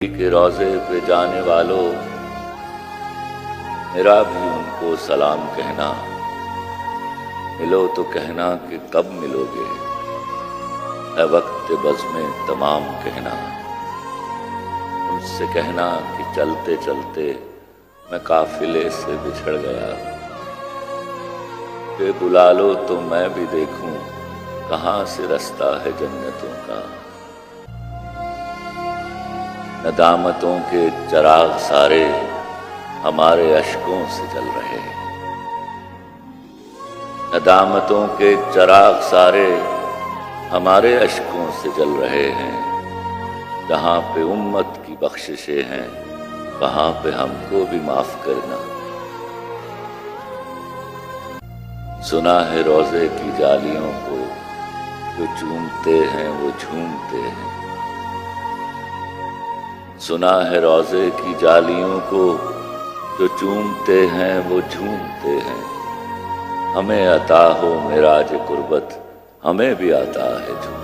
کے روضے پہ جانے والوں، میرا بھی ان کو سلام کہنا۔ ملو تو کہنا کہ کب ملو گے، اے وقت بزم تمام کہنا۔ ان سے کہنا کہ چلتے چلتے میں قافلے سے بچھڑ گیا، کہ بلا لو تو میں بھی دیکھوں کہاں سے رستہ ہے جنتوں کا۔ ندامتوں کے چراغ سارے ہمارے اشکوں سے جل رہے ہیں، ندامتوں کے چراغ سارے ہمارے اشکوں سے جل رہے ہیں۔ جہاں پہ امت کی بخششیں ہیں وہاں پہ ہم کو بھی معاف کرنا۔ سنا ہے روضے کی جالیوں کو جو چومتے ہیں وہ جھومتے ہیں، سنا ہے روضے کی جالیوں کو جو چومتے ہیں وہ جھومتے ہیں۔ ہمیں عطا ہو معراج قربت، ہمیں بھی عطا ہے جھوم۔